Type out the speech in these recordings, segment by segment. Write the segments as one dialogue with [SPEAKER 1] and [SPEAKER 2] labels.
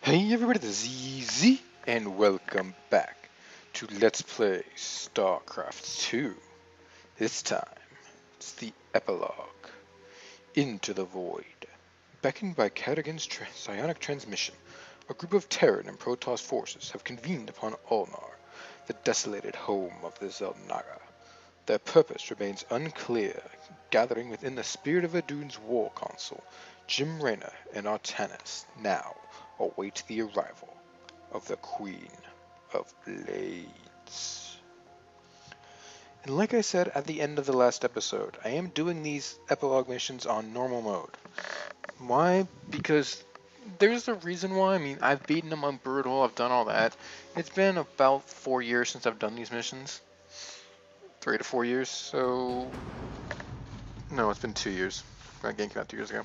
[SPEAKER 1] Hey everybody, this is ZZ, and welcome back to Let's Play Starcraft 2. This time, it's the Epilogue. Into the Void. Beckoned by Kerrigan's psionic transmission, a group of Terran and Protoss forces have convened upon Ulnar, the desolated home of the Zelnaga. Their purpose remains unclear, gathering within the spirit of Adune's war council, Jim Raynor and Artanis now await the arrival of the Queen of Blades. And like I said at the end of the last episode, I am doing these epilogue missions on normal mode. Why? Because there's a reason why. I mean, I've beaten them on brutal, I've done all that. It's been about 4 years since I've done these missions. 3 to 4 years, so... No, it's been 2 years. My game came out 2 years ago.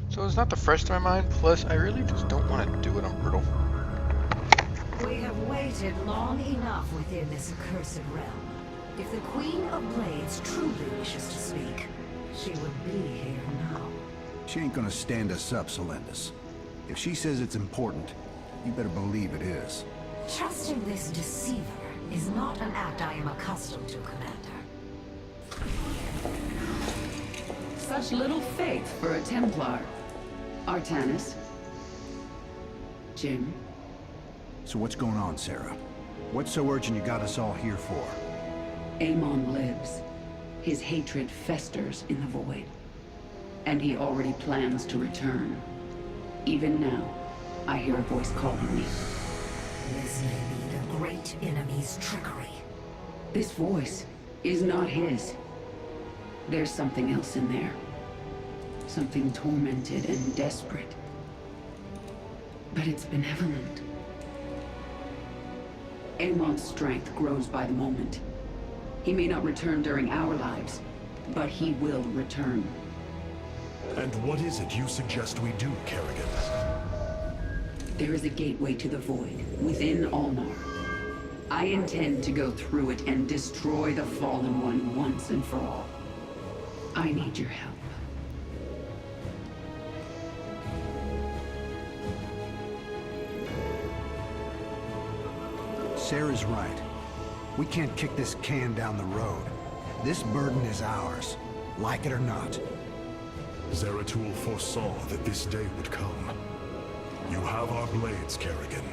[SPEAKER 1] So it's not the fresh to my mind, plus I really just don't want to do it on brutal.
[SPEAKER 2] We have waited long enough within this accursed realm. If the Queen of Blades truly wishes to speak, she would be here now.
[SPEAKER 3] She ain't gonna stand us up, Solendis. If she says it's important, you better believe it is.
[SPEAKER 2] Trusting this deceiver is not an act I am accustomed to, Commander.
[SPEAKER 4] Such little faith for a Templar. Artanis. Jim.
[SPEAKER 3] So what's going on, Sarah? What's so urgent you got us all here for?
[SPEAKER 4] Amon lives. His hatred festers in the void. And he already plans to return. Even now, I hear a voice calling me.
[SPEAKER 2] This may be the great enemy's trickery.
[SPEAKER 4] This voice is not his. There's something else in there. Something tormented and desperate. But it's benevolent. Amon's strength grows by the moment. He may not return during our lives, but he will return.
[SPEAKER 5] And what is it you suggest we do, Kerrigan?
[SPEAKER 4] There is a gateway to the void within Ulnar. I intend to go through it and destroy the Fallen One once and for all. I need your help.
[SPEAKER 3] Sarah's right. We can't kick this can down the road. This burden is ours, like it or not.
[SPEAKER 5] Zeratul foresaw that this day would come. You have our blades, Kerrigan.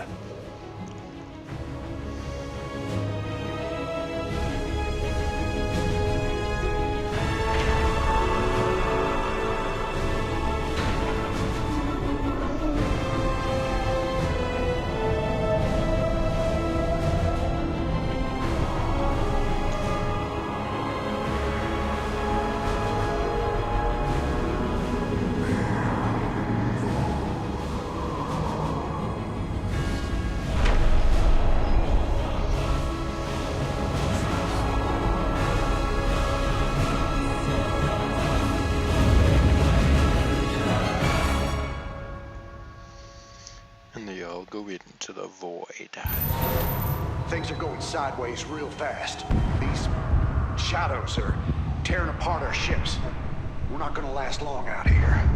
[SPEAKER 1] And they all go into the void.
[SPEAKER 6] Things are going sideways real fast. These shadows are tearing apart our ships. We're not gonna last long out here.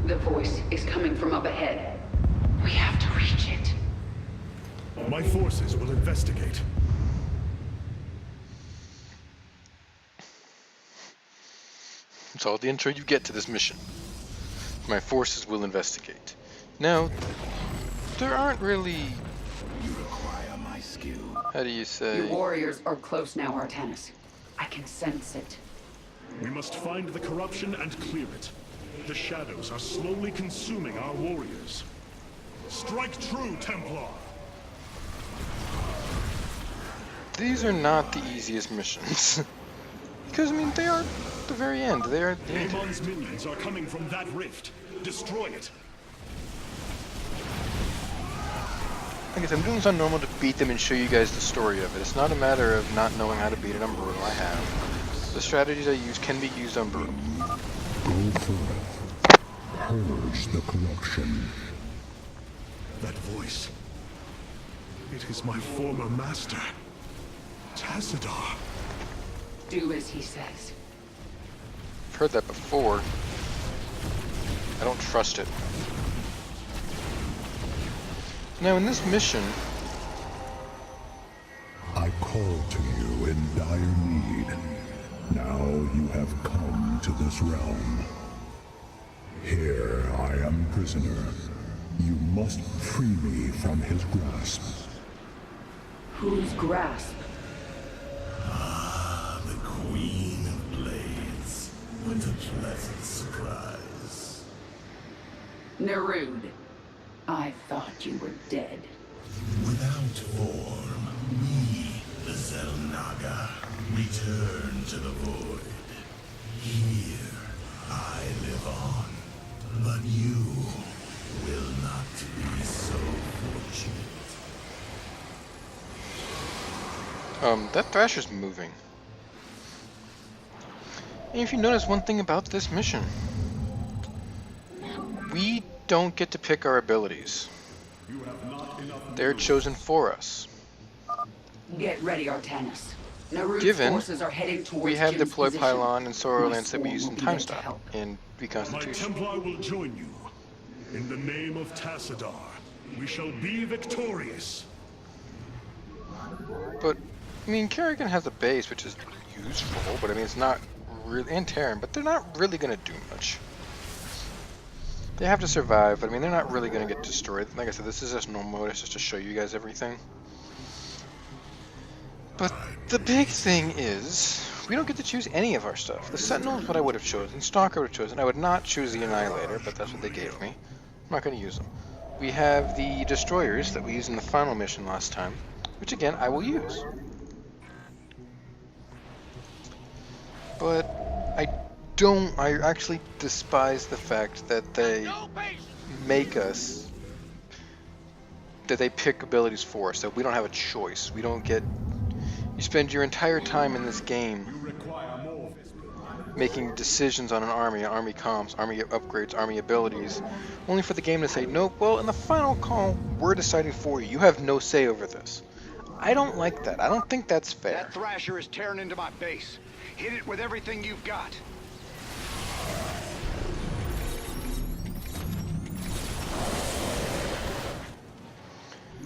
[SPEAKER 4] The voice is coming from up ahead. We have to reach it.
[SPEAKER 5] My forces will investigate.
[SPEAKER 1] It's all the intro you get to this mission. My forces will investigate. Now, there aren't really...
[SPEAKER 3] You require my skill.
[SPEAKER 1] How do you say...
[SPEAKER 4] Your warriors are close now, Artanis. I can sense it.
[SPEAKER 5] We must find the corruption and clear it. The shadows are slowly consuming our warriors. Strike true, Templar!
[SPEAKER 1] These are not the easiest missions. Because, I mean, they are at the very end. They are...
[SPEAKER 5] Amon's minions are coming from that rift. Destroy it.
[SPEAKER 1] I guess I'm doing this on normal to beat them and show you guys the story of it. It's not a matter of not knowing how to beat it on brutal. I have. The strategies I use can be used on brutal.
[SPEAKER 7] Go forth. Purge the corruption.
[SPEAKER 5] That voice. It is my former master. Tassadar.
[SPEAKER 4] Do as he says.
[SPEAKER 1] I've heard that before. I don't trust it. Now in this mission,
[SPEAKER 7] I called to you in dire need. Now you have come to this realm. Here I am prisoner. You must free me from his grasp.
[SPEAKER 4] Whose grasp?
[SPEAKER 8] The Queen of Blades. What a pleasant surprise.
[SPEAKER 4] Nerud. I thought you were dead.
[SPEAKER 8] Without form, we, the Zelnaga, return to the void. Here, I live on. But you will not be so fortunate.
[SPEAKER 1] that Thrasher's moving. And if you notice one thing about this mission, we don't get to pick our abilities. They're chosen for us.
[SPEAKER 4] Get ready, Artanis. Nerud's
[SPEAKER 1] Given
[SPEAKER 4] forces are heading towards
[SPEAKER 1] we have
[SPEAKER 4] Jim's
[SPEAKER 1] deploy
[SPEAKER 4] position.
[SPEAKER 1] pylon and Soro
[SPEAKER 4] My
[SPEAKER 1] Lance that we
[SPEAKER 4] swarm
[SPEAKER 1] use
[SPEAKER 4] will
[SPEAKER 1] in
[SPEAKER 4] be
[SPEAKER 1] Time
[SPEAKER 4] there to
[SPEAKER 1] Stop
[SPEAKER 4] help.
[SPEAKER 1] and
[SPEAKER 5] My
[SPEAKER 1] Reconstitution.
[SPEAKER 5] Templar will join you. In the name of Tassadar, we shall be victorious.
[SPEAKER 1] But I mean, Kerrigan has a base which is useful, but I mean it's not really, and Terran, but they're not really gonna do much. They have to survive, but I mean they're not really gonna get destroyed. Like I said, this is just normal mode, it's just to show you guys everything. But the big thing is, we don't get to choose any of our stuff. The Sentinel is what I would have chosen, Stalker would have chosen. I would not choose the Annihilator, but that's what they gave me. I'm not going to use them. We have the Destroyers that we used in the final mission last time, which again, I will use. But I actually despise the fact that they make us, that they pick abilities for us, that we don't have a choice. We don't get, you spend your entire time in this game making decisions on an army comps, army upgrades, army abilities, only for the game to say, nope, well, in the final call, we're deciding for you. You have no say over this. I don't like that. I don't think that's fair.
[SPEAKER 6] That Thrasher is tearing into my base. Hit it with everything you've got.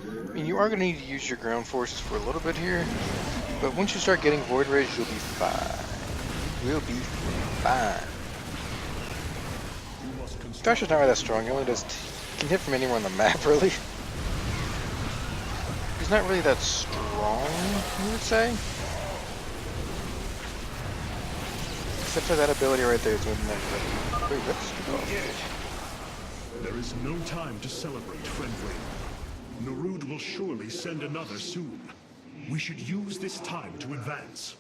[SPEAKER 1] I mean, you are going to need to use your ground forces for a little bit here, but once you start getting Void Rays, you'll be fine. You'll be fine. Thrasher's not really that strong. He only does can hit from anywhere on the map, really. He's not really that strong, you would say. Except for that ability right there. It's moving that. Wait, that's
[SPEAKER 5] There is no time to celebrate, friendly. Nerud will surely send another soon. We should use this time to advance.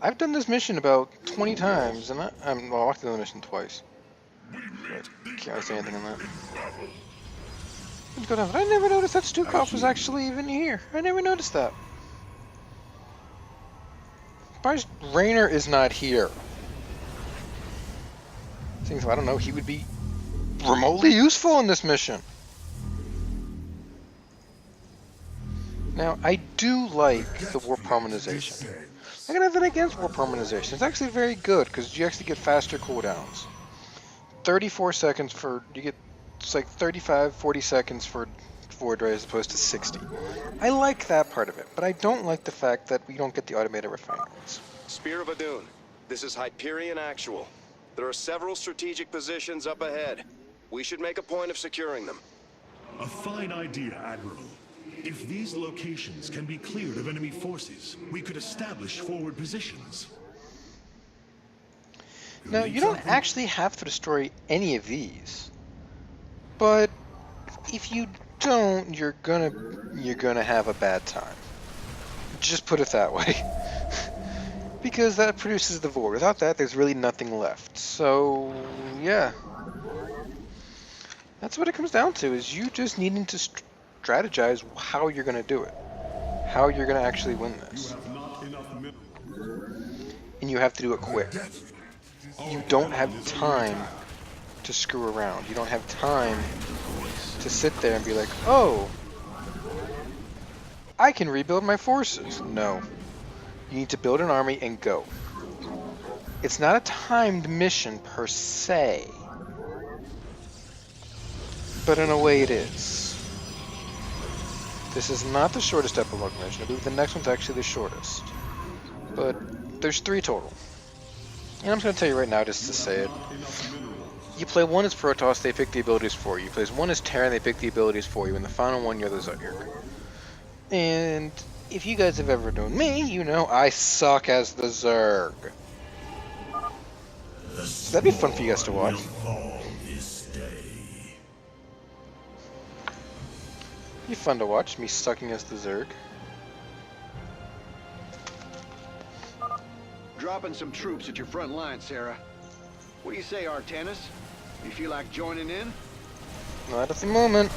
[SPEAKER 1] I've done this mission about 20 times, and I walked through the mission twice. But can't say anything on that. Let's go down. I never noticed that Stukov was actually even here. I never noticed that. Surprised Raynor is not here. Seems, I don't know, he would be remotely useful in this mission. Now, I do like the warp harmonization. I got nothing against warp harmonization. It's actually very good because you actually get faster cooldowns. 34 seconds for, you get, it's like 35, 40 seconds for Void Ray as opposed to 60. I like that part of it, but I don't like the fact that we don't get the automated refinements.
[SPEAKER 9] Spear of Adun, this is Hyperion Actual. There are several strategic positions up ahead. We should make a point of securing them.
[SPEAKER 5] A fine idea, Admiral. If these locations can be cleared of enemy forces, we could establish forward positions.
[SPEAKER 1] Now, you don't actually have to destroy any of these, but if you don't, you're gonna have a bad time. Just put it that way. Because that produces the void. Without that, there's really nothing left. So, yeah. That's what it comes down to, is you just needing to strategize how you're going to do it. How you're going to actually win this. And you have to do it quick. You don't have time to screw around. You don't have time to sit there and be like, oh, I can rebuild my forces. No. You need to build an army and go. It's not a timed mission per se. but in a way it is. This is not the shortest epilogue mission. I believe the next one's actually the shortest. But there's 3 total. And I'm just going to tell you right now, just to say it. You play 1 as Protoss, they pick the abilities for you. You play 1 as Terran, they pick the abilities for you. And the final one, you're the Zerg. And if you guys have ever known me, you know I suck as the Zerg. So that'd be fun for you guys to watch. Be fun to watch, me sucking as the Zerg.
[SPEAKER 6] Dropping some troops at your front line, Sarah. What do you say, Artanis? You feel like joining in?
[SPEAKER 1] Not at the moment.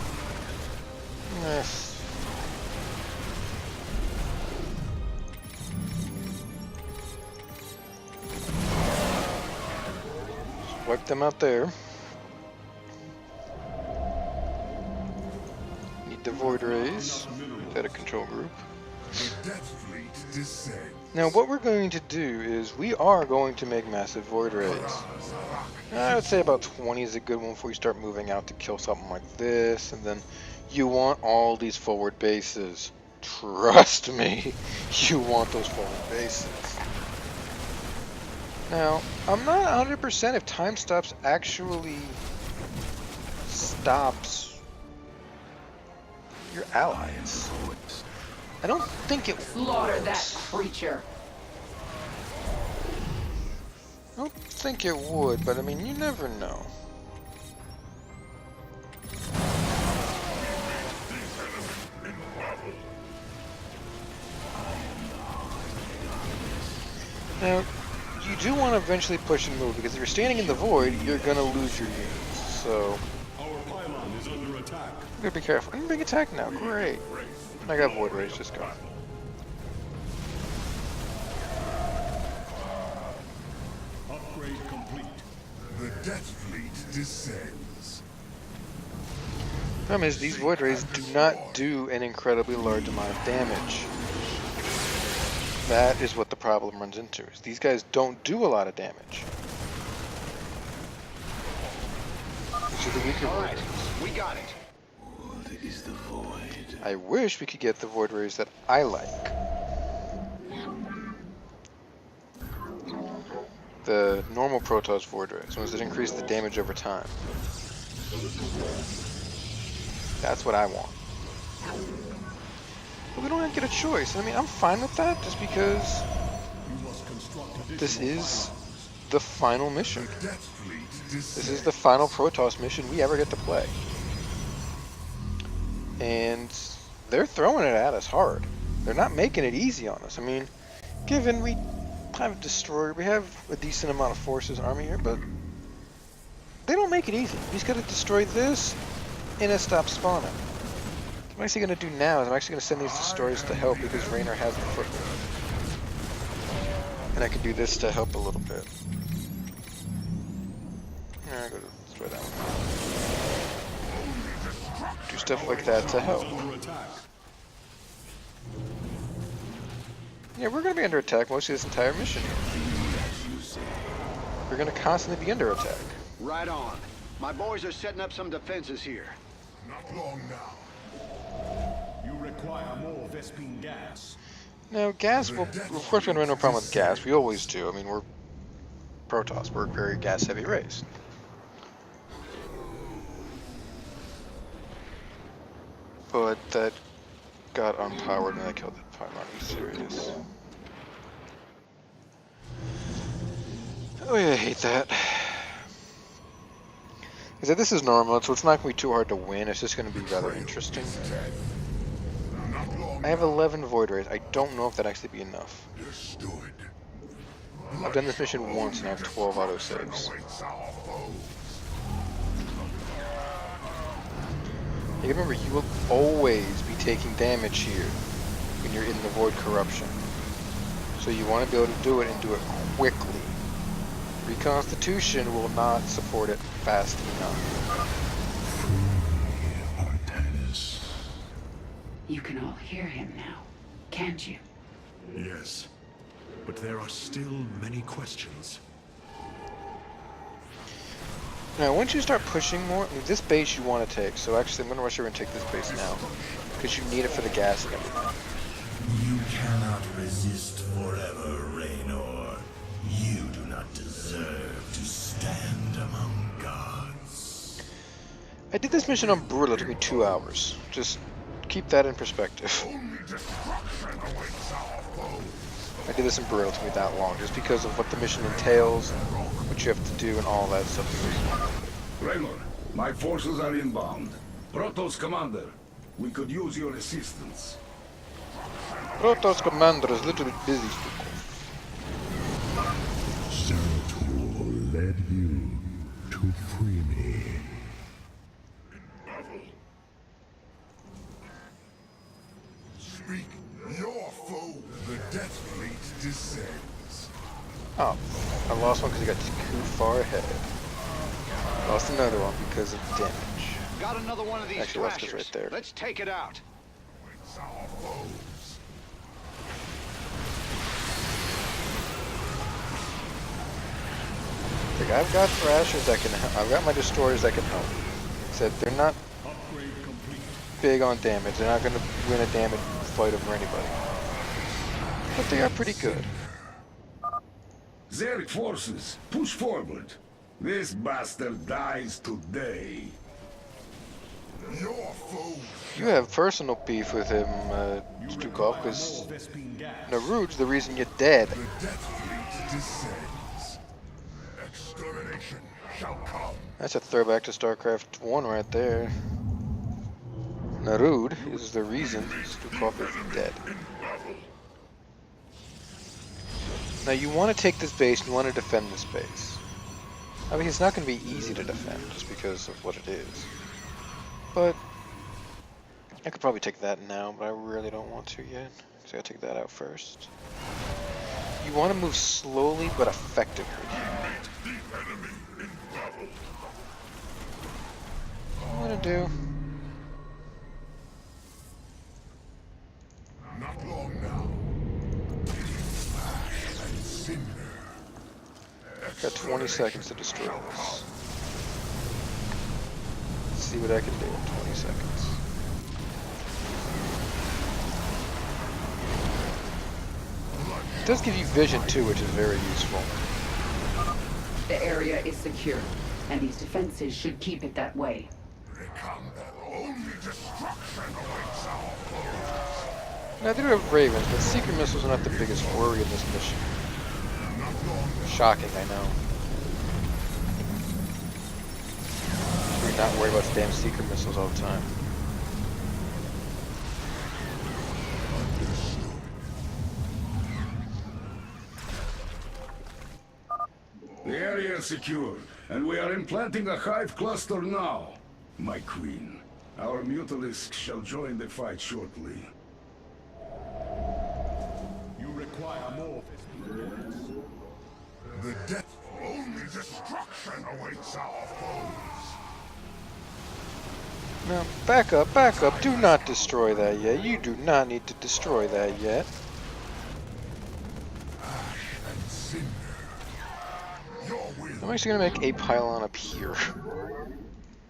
[SPEAKER 1] Yes. Wipe them out there. Need the Void Rays. Is that a control group? Now what we're going to do is we are going to make massive Void Rays. I would say about 20 is a good one before you start moving out to kill something like this, and then you want all these forward bases. Trust me, you want those forward bases. Now, I'm not 100% if time stops actually stops your allies. I don't think it
[SPEAKER 4] Slaughter that creature.
[SPEAKER 1] I don't think it would, but I mean, you never know. Now, you do want to eventually push and move, because if you're standing in the void, you're going to lose your units. So,
[SPEAKER 5] Our pylon is under attack.
[SPEAKER 1] I'm going to be careful. I'm being attacked now. Great. I got Void Rays, just go.
[SPEAKER 5] Upgrade complete.
[SPEAKER 7] The Death Fleet descends.
[SPEAKER 1] Problem is, these Void Rays do not do an incredibly large amount of damage. That is what the problem runs into, is these guys don't do a lot of damage. These are the weaker Void Rays.
[SPEAKER 6] We got it.
[SPEAKER 8] What is the void?
[SPEAKER 1] I wish we could get the Void Rays that I like. The normal Protoss Void Rays, ones that increase the damage over time. That's what I want. But we don't get a choice. I mean, I'm fine with that, just because this is the final mission. This is the final Protoss mission we ever get to play. And they're throwing it at us hard. They're not making it easy on us. I mean, given we have destroyed, we have a decent amount of forces army here, but they don't make it easy. You just gotta destroy this, and it stops spawning. What I'm actually gonna do now is I'm actually gonna send these destroyers to help, because Raynor has the foothold. And I can do this to help a little bit. I'm gonna go destroy that one. Do stuff like that to help. Yeah, we're going to be under attack most of this entire mission here. We're going to constantly be under attack.
[SPEAKER 6] Right on. My boys are setting up some defenses here.
[SPEAKER 7] Not long now.
[SPEAKER 5] You require more Vespine gas.
[SPEAKER 1] Now, gas, well, of course we're going to have no problem with gas. We always do. I mean, we're Protoss. We're a very gas-heavy race. But that got unpowered and I killed the pylon. Are you serious? Oh yeah, I hate that. Because this is normal, so it's not going to be too hard to win. It's just going to be rather interesting. I have 11 Void Rays. I don't know if that'd actually be enough. I've done this mission once and I have 12 autosaves. You remember, you will always be taking damage here when you're in the Void Corruption. So you want to be able to do it and do it quickly. Reconstitution will not support it fast enough.
[SPEAKER 7] Artanis.
[SPEAKER 4] You can all hear him now, can't you?
[SPEAKER 5] Yes, but there are still many questions.
[SPEAKER 1] Now, once you start pushing more, I mean, this base you want to take. So actually, I'm going to rush over and take this base now. Because you need it for the gas and everything.
[SPEAKER 8] You cannot resist forever, Raynor. You do not deserve to stand among gods.
[SPEAKER 1] I did this mission on Brutal. It took me 2 hours. Just keep that in perspective. I did this in Brutal. It took me that long. Just because of what the mission entails, what you have to do, and all that stuff.
[SPEAKER 10] Raynor, my forces are inbound. Protoss commander, we could use your assistance.
[SPEAKER 1] Protoss commander is a little bit busy.
[SPEAKER 7] Zeratul led you to free me.
[SPEAKER 8] Speak your foe. The Death Fleet descends.
[SPEAKER 1] Oh, I lost one because he got too far ahead. Lost another one because of damage.
[SPEAKER 6] Got another one of these
[SPEAKER 1] Actually, lost
[SPEAKER 6] thrashers.
[SPEAKER 1] it right there.
[SPEAKER 6] Let's take it out.
[SPEAKER 8] It's our foes.
[SPEAKER 1] Like, I've got thrashers that can. I've got my destroyers that can help. Except they're not big on damage. They're not going to win a damage fight over anybody. But they are pretty good.
[SPEAKER 10] Zerg forces, push forward. This bastard dies today.
[SPEAKER 8] Your foes.
[SPEAKER 1] You have personal beef with him, Stukov, because Narude's the reason you're dead.
[SPEAKER 8] The Death Fleet descends. Extermination shall come.
[SPEAKER 1] That's a throwback to Starcraft 1 right there. Narude is the reason Stukov is dead. Now you want to take this base, you want to defend this base. I mean, it's not going to be easy to defend just because of what it is. But I could probably take that now, but I really don't want to yet. So I gotta take that out first. You want to move slowly but effectively. What I'm gonna do.
[SPEAKER 8] Not long now. Ash and cinder.
[SPEAKER 1] Got 20 seconds to destroy this. Let's see what I can do in 20 seconds. It does give you vision too, which is very useful.
[SPEAKER 4] The area is secure, and these defenses should keep it that way.
[SPEAKER 8] Only destruction awaits our foes.
[SPEAKER 1] Now, they do have Ravens, but Seeker missiles are not the biggest worry in this mission. Shocking, I know. We're not worried about the damn Seeker missiles all the time.
[SPEAKER 10] The area is secured, and we are implanting a hive cluster now. My queen, our mutalisks shall join the fight shortly.
[SPEAKER 5] You require more.
[SPEAKER 8] The death only destruction awaits our foes.
[SPEAKER 1] Now, back up, back up. Do not destroy that yet. You do not need to destroy that yet.
[SPEAKER 8] Ash and cinder. Your will.
[SPEAKER 1] I'm actually going to make a pylon up here.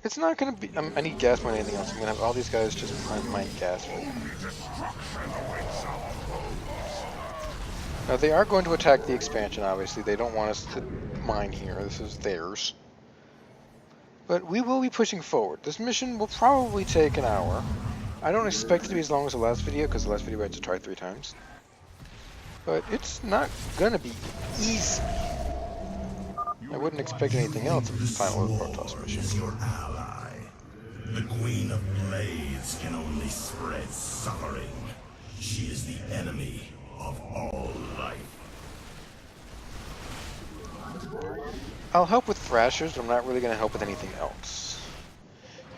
[SPEAKER 1] It's not going to be... I need gas more than anything else. I'm going to have all these guys just mine gas for me.
[SPEAKER 8] Only destruction awaits our foes.
[SPEAKER 1] Now, they are going to attack the expansion, obviously. They don't want us to mine here. This is theirs. But we will be pushing forward. This mission will probably take an hour. I don't expect it to be as long as the last video, because the last video I had to try 3 times. But it's not going to be easy. I wouldn't expect anything else of the final Protoss mission.
[SPEAKER 8] Is your ally. The Queen of Blades can only spread suffering. She is the enemy of all life.
[SPEAKER 1] I'll help with Thrashers, but I'm not really going to help with anything else.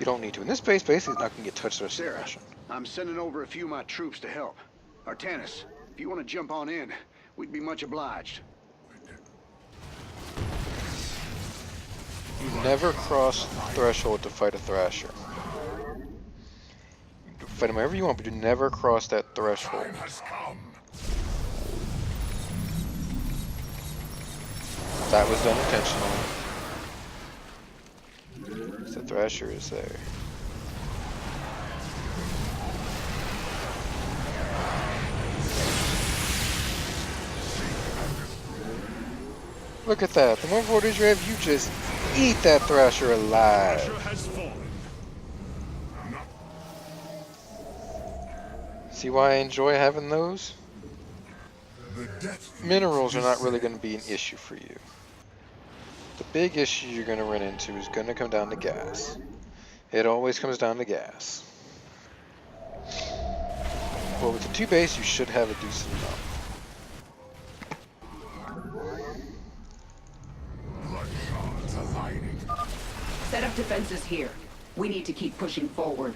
[SPEAKER 1] You don't need to. In this base, basically, it's not going to get touched the rest of the
[SPEAKER 6] Sarah,
[SPEAKER 1] mission.
[SPEAKER 6] I'm sending over a few of my troops to help. Artanis, if you want to jump on in, we'd be much obliged.
[SPEAKER 1] You never cross the threshold to fight a Thrasher. You can fight him wherever you want, but you never cross that threshold.
[SPEAKER 8] Time has come.
[SPEAKER 1] That was done intentionally. The Thrasher is there. Look at that. The more voters you have, you just eat that Thrasher alive.
[SPEAKER 5] Thrasher has fallen.
[SPEAKER 1] See why I enjoy having those? Minerals are not really going to be an issue for you. The big issue you're going to run into is going to come down to gas. It always comes down to gas. Well, with the 2 base, you should have a decent amount.
[SPEAKER 4] Set up defenses here. We need to keep pushing forward.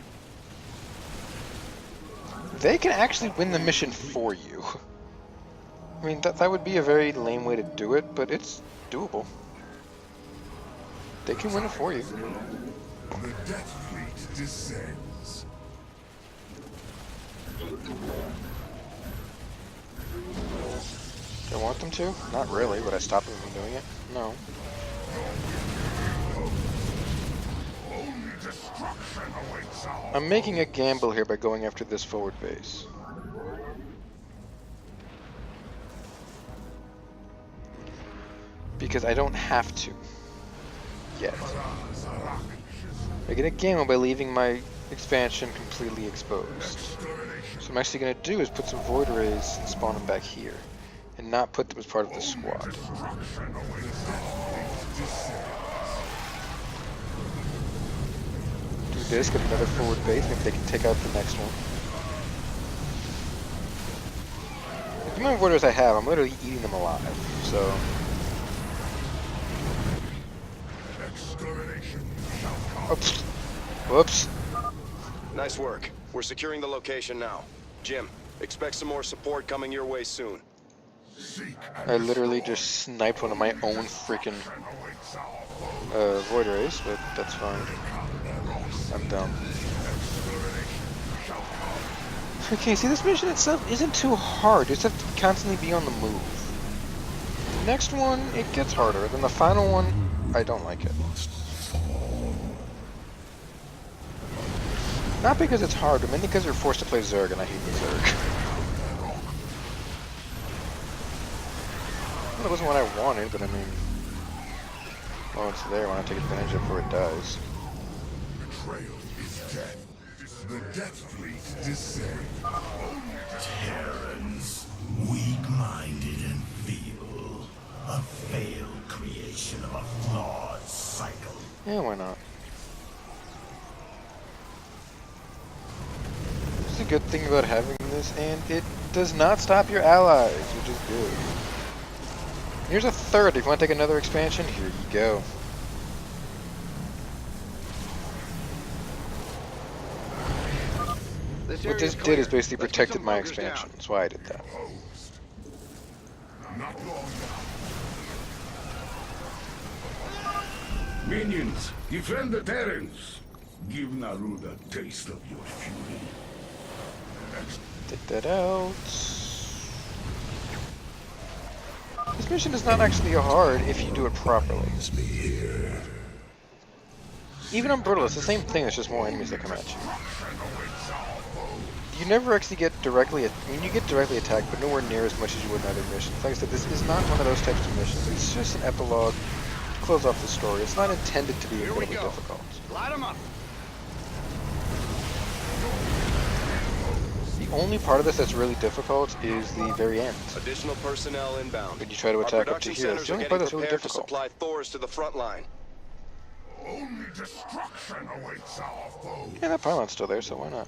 [SPEAKER 1] They can actually win the mission for you. I mean, that would be a very lame way to do it, but it's doable. They can win it for you.
[SPEAKER 7] The Death Fleet descends.
[SPEAKER 1] Do I want them to? Not really. Would I stop them from doing it? No. I'm making a gamble here by going after this forward base. Because I don't have to. Yet. Making a gamble by leaving my expansion completely exposed. So what I'm actually going to do is put some void rays and spawn them back here. And not put them as part of the squad. Do this, get another forward base, maybe they can take out the next one. The amount of void rays I have, I'm literally eating them alive, so... Oops. Whoops.
[SPEAKER 9] Nice work. We're securing the location now. Jim, expect some more support coming your way soon.
[SPEAKER 1] I literally just sniped one of my own freaking void rays, but that's fine. I'm dumb. Okay, see, this mission itself isn't too hard. You just have to constantly be on the move. The next one, it gets harder. Then the final one, I don't like it. Not because it's hard, but mainly because you're forced to play Zerg, and I hate the Zerg. Well, it wasn't what I wanted, but I mean... Well, it's there, why not take advantage of it before it dies?
[SPEAKER 7] Betrayal is death. The Death Fleet descend.
[SPEAKER 8] Terrans, weak-minded and feeble. A failed creation of a flawed cycle.
[SPEAKER 1] Yeah, why not? This is a good thing about having this, and it does not stop your allies, which is good. Here's a third. If you want to take another expansion, here you go. What this did is basically protected my expansion. That's why I did that.
[SPEAKER 10] Minions, defend the Terrans. Give Narud a taste of your fury.
[SPEAKER 1] Take that out. This mission is not actually hard if you do it properly. Even on Brutal, it's the same thing, it's just more enemies that come at you. You never actually get directly, you get directly attacked, but nowhere near as much as you would in other missions. Like I said, this is not one of those types of missions. It's just an epilogue to close off the story. It's not intended to be incredibly difficult.
[SPEAKER 6] Light 'em up.
[SPEAKER 1] The only part of this that's really difficult is the very end.
[SPEAKER 9] Additional personnel inbound.
[SPEAKER 1] When you try to attack up to here, that's the only part that's really difficult.
[SPEAKER 9] To supply Thors to the front line.
[SPEAKER 7] Only destruction awaits our foe.
[SPEAKER 1] Yeah, that pylon's still there, so why not?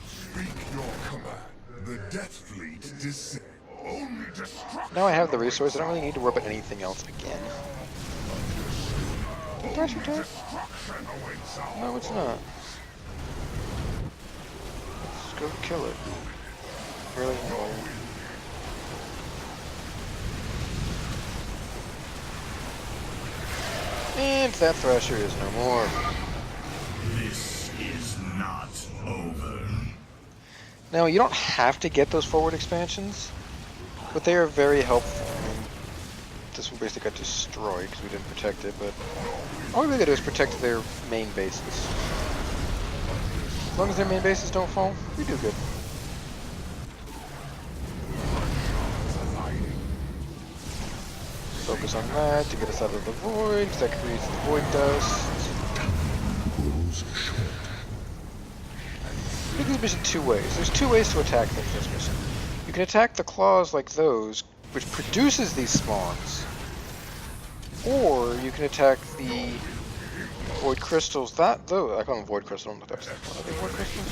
[SPEAKER 7] Speak your command. The Death Fleet descend. Only destruction.
[SPEAKER 1] Now I have the resource, I don't really need to worry about anything else again. Pressure attack? No, it's not. Let's go kill it. Really? No. And that Thrasher is no more.
[SPEAKER 8] This is not over.
[SPEAKER 1] Now, you don't have to get those forward expansions, but they are very helpful. I mean, this one basically got destroyed because we didn't protect it, but all we really gotta do is protect their main bases. As long as their main bases don't fall, we do good. Focus on that to get us out of the void, because that creates the void dust. You can do this mission two ways. There's two ways to attack things in this mission. You can attack the claws like those, which produces these spawns, or you can attack the void crystals. I call them void crystals. I don't know what are they void crystals?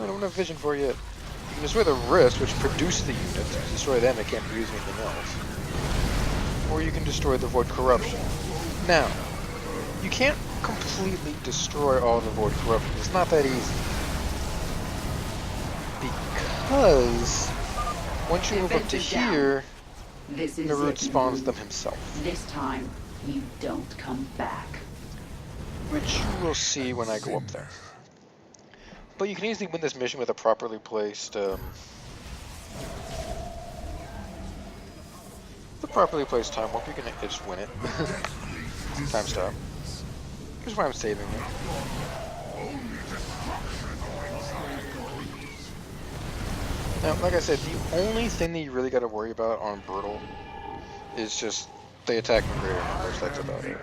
[SPEAKER 1] I don't have vision for it yet. You can destroy the wrist, which produces the units. If you destroy them, it can't produce anything else. Or you can destroy the void corruption. Now, you can't completely destroy all the void corruption. It's not that easy. Because once you move up to here, Narud spawns them himself.
[SPEAKER 4] This time, you don't come back.
[SPEAKER 1] Which you will see when I go up there. But you can easily win this mission with a properly placed, time warp. You can just win it. Time stop. Here's why I'm saving it. Now, like I said, the only thing that you really got to worry about on Brutal is just they attack in greater numbers. That's about it.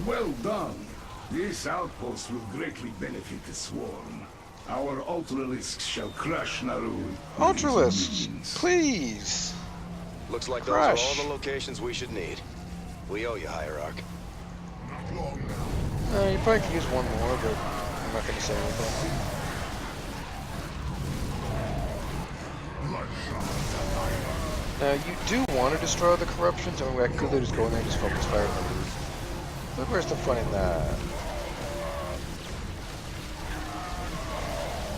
[SPEAKER 10] Well done. This outpost will greatly benefit the swarm. Our Ultralisks shall crush Narud.
[SPEAKER 1] Ultralisks, please.
[SPEAKER 9] Looks like those are all the locations we should need. We owe you, Hierarch.
[SPEAKER 1] You probably could use one more, but I'm not going to say anything. Now, you do want to destroy the corruptions. I mean, I could just go in there and just focus fire on the roof. But where's the fun in that?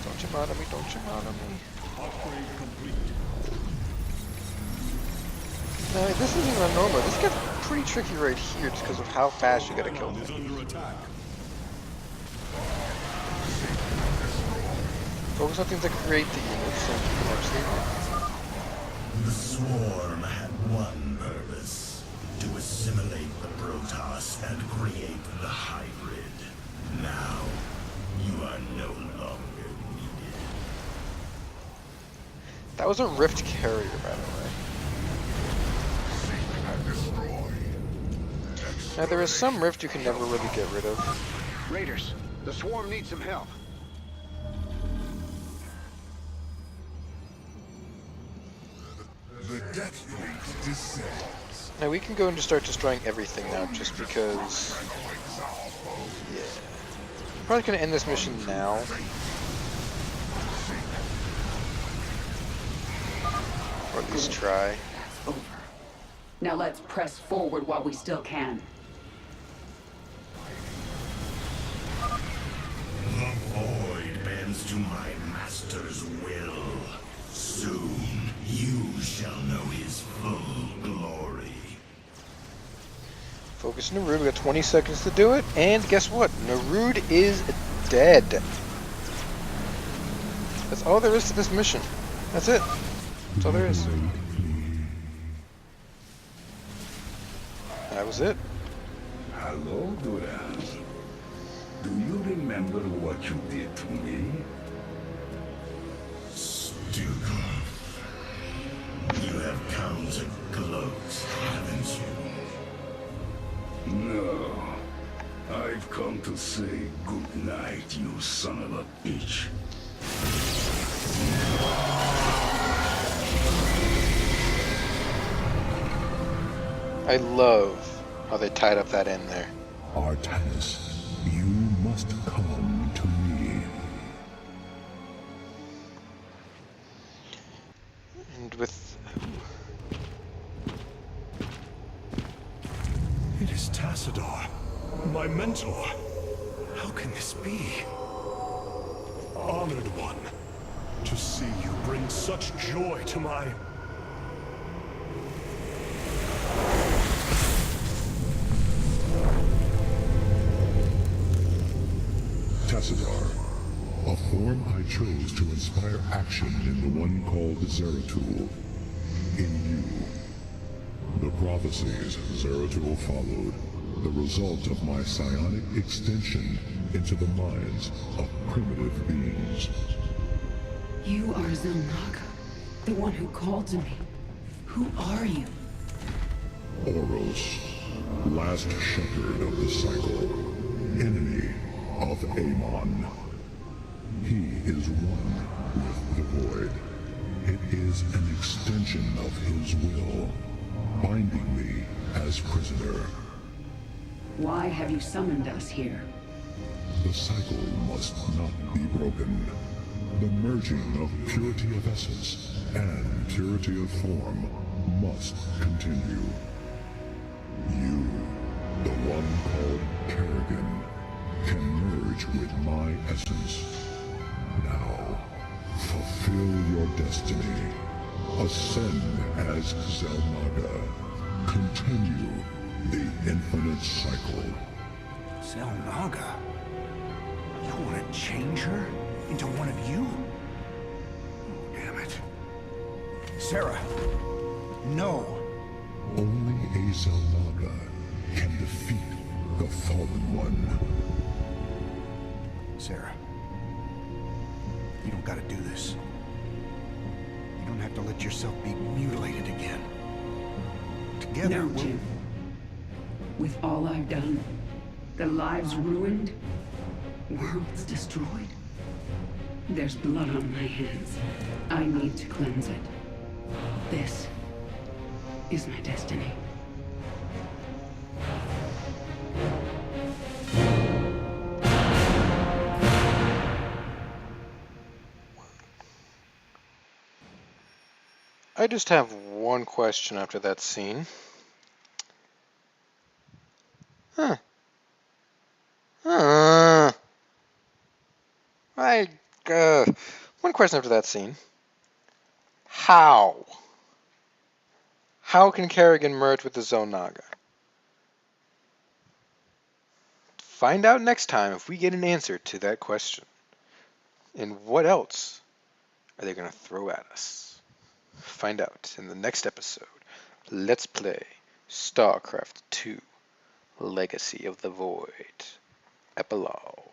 [SPEAKER 1] Don't you murder me, don't you murder me.
[SPEAKER 5] Upgrade complete.
[SPEAKER 1] Now, this isn't even normal. This gets pretty tricky right here just because of how fast you gotta kill them. Focus on things that create the units and you can actually win.
[SPEAKER 8] The swarm had one purpose: to assimilate the Protoss and create the hybrid. Now, you are no longer needed.
[SPEAKER 1] That was a Rift carrier, by the way. Now, there is some Rift you can never really get rid of.
[SPEAKER 6] Raiders, the swarm needs some help.
[SPEAKER 7] The Death Fleet descends.
[SPEAKER 1] Now, we can go and just start destroying everything now, just because... Yeah. I'm probably going to end this mission now. Or at least try.
[SPEAKER 4] Over. Now let's press forward while we still can.
[SPEAKER 8] The void bends to my master's will. Soon, you shall know his full glory.
[SPEAKER 1] Focus Narud. We got 20 seconds to do it. And guess what? Narud is dead. That's all there is to this mission. That's it. That's all there is. That was it.
[SPEAKER 10] Hello, Duran. Do you remember what you did to me?
[SPEAKER 8] Stukov, you have come to gloat, haven't you?
[SPEAKER 10] No. I've come to say good night, you son of a bitch.
[SPEAKER 1] I love how they tied up that end there.
[SPEAKER 7] Artanis, you must come to me.
[SPEAKER 1] And with...
[SPEAKER 5] It is Tassadar, my mentor. How can this be? Honored one, to see you bring such joy to my...
[SPEAKER 7] a form I chose to inspire action in the one called Zeratul. In you. The prophecies Zeratul followed, the result of my psionic extension into the minds of primitive beings.
[SPEAKER 4] You are Zelnaga, the one who called to me. Who are you?
[SPEAKER 7] Oros, last shepherd of the cycle, enemy of Amon. He is one with the void. It is an extension of his will, binding me as prisoner.
[SPEAKER 4] Why have you summoned us here?
[SPEAKER 7] The cycle must not be broken. The merging of purity of essence and purity of form must continue. You, the one called Kerrigan, can merge with my essence. Now, fulfill your destiny. Ascend as Zelnaga. Continue the infinite cycle.
[SPEAKER 3] Zelnaga? You want to change her into one of you? Oh, damn it. Sarah, no.
[SPEAKER 7] Only a Zelnaga can defeat the Fallen One.
[SPEAKER 3] Sarah, you don't gotta do this. You don't have to let yourself be mutilated again. Together,
[SPEAKER 4] No,
[SPEAKER 3] we'll...
[SPEAKER 4] Jim. With all I've done, the lives ruined, worlds destroyed, there's blood on my hands. I need to cleanse it. This is my destiny.
[SPEAKER 1] I just have one question after that scene. One question after that scene. How? How can Kerrigan merge with the Zelnaga? Find out next time if we get an answer to that question. And what else are they going to throw at us? Find out in the next episode. Let's play Starcraft 2, Legacy of the Void, Epilouge.